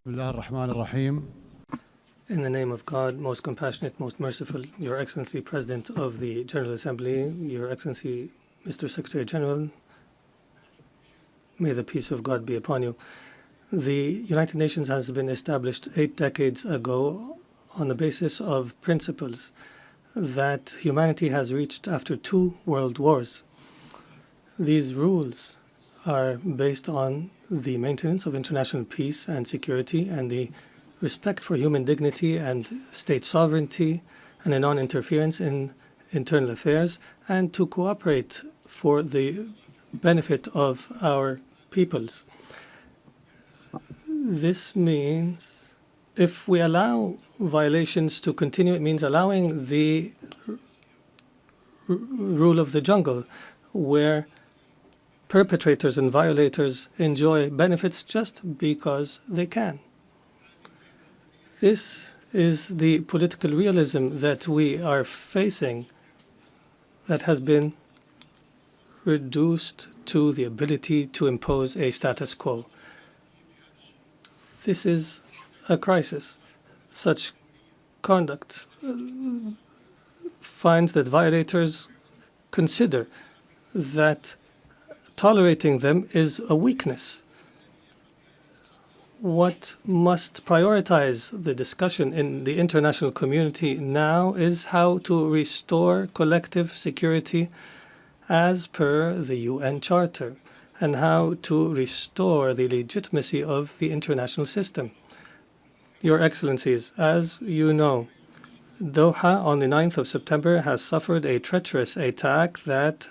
In the name of God, most compassionate, most merciful, Your Excellency, President of the General Assembly, Your Excellency, Mr. Secretary General, may the peace of God be upon you. The United Nations has been established 8 decades ago on the basis of principles that humanity has reached after 2 world wars. These rules are based on the maintenance of international peace and security and the respect for human dignity and state sovereignty and a non-interference in internal affairs, and to cooperate for the benefit of our peoples. This means if we allow violations to continue, it means allowing the rule of the jungle, where perpetrators and violators enjoy benefits just because they can. This is the political realism that we are facing, that has been reduced to the ability to impose a status quo. This is a crisis. Such conduct finds that violators consider that tolerating them is a weakness. What must prioritize the discussion in the international community now is how to restore collective security as per the UN Charter, and how to restore the legitimacy of the international system. Your Excellencies, as you know, Doha on the 9th of September has suffered a treacherous attack that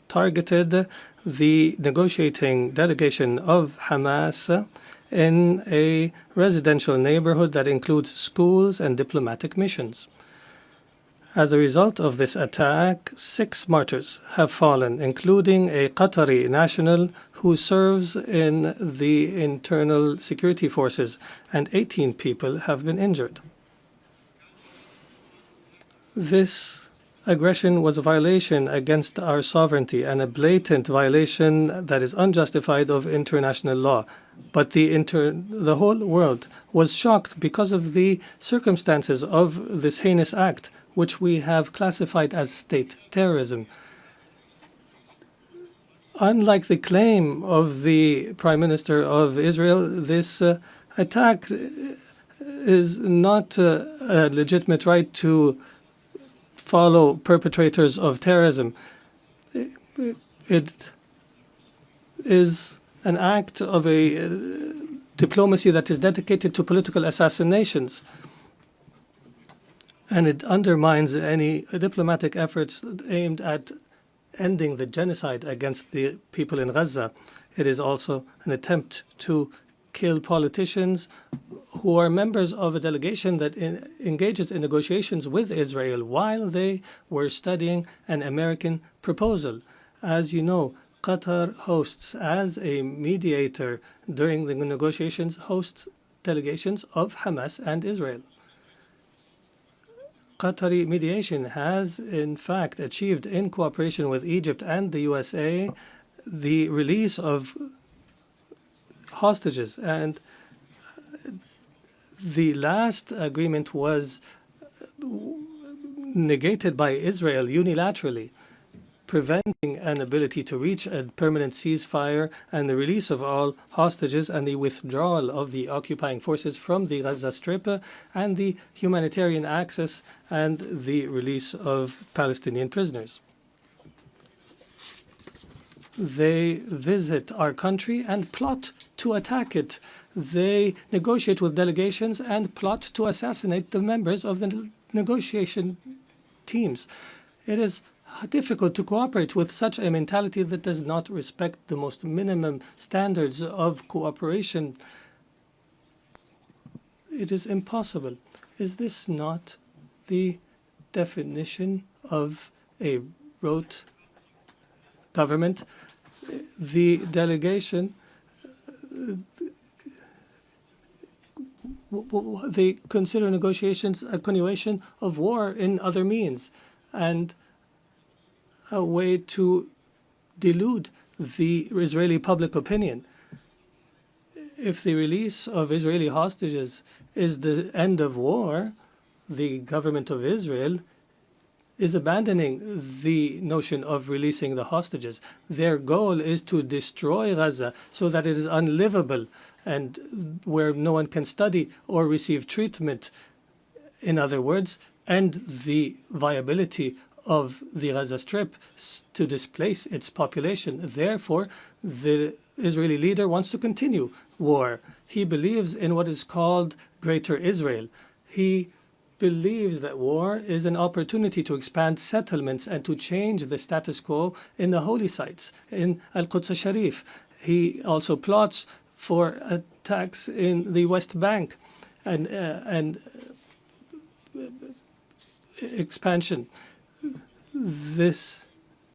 targeted the negotiating delegation of Hamas in a residential neighborhood that includes schools and diplomatic missions. As a result of this attack, 6 martyrs have fallen, including a Qatari national who serves in the internal security forces, and 18 people have been injured. This aggression was a violation against our sovereignty and a blatant violation that is unjustified of international law. But the whole world was shocked because of the circumstances of this heinous act, which we have classified as state terrorism. Unlike the claim of the Prime Minister of Israel, this attack is not a legitimate right to follow perpetrators of terrorism. It is an act of a diplomacy that is dedicated to political assassinations, and it undermines any diplomatic efforts aimed at ending the genocide against the people in Gaza. It is also an attempt to kill politicians who are members of a delegation that engages in negotiations with Israel while they were studying an American proposal. As you know, Qatar hosts, as a mediator during the negotiations, hosts delegations of Hamas and Israel. Qatari mediation has, in fact, achieved, in cooperation with Egypt and the USA, the release of hostages. And the last agreement was negated by Israel unilaterally, preventing an ability to reach a permanent ceasefire and the release of all hostages and the withdrawal of the occupying forces from the Gaza Strip and the humanitarian access and the release of Palestinian prisoners. They visit our country and plot to attack it. They negotiate with delegations and plot to assassinate the members of the negotiation teams. It is difficult to cooperate with such a mentality that does not respect the most minimum standards of cooperation. It is impossible. Is this not the definition of a rote government? The delegation, they consider negotiations a continuation of war in other means and a way to delude the Israeli public opinion. If the release of Israeli hostages is the end of war, the government of Israel is abandoning the notion of releasing the hostages. Their goal is to destroy Gaza so that it is unlivable and where no one can study or receive treatment. In other words, and the viability of the Gaza Strip to displace its population. Therefore, the Israeli leader wants to continue war. He believes in what is called Greater Israel. He believes that war is an opportunity to expand settlements and to change the status quo in the holy sites, in Al-Quds Sharif. He also plots for attacks in the West Bank and expansion. This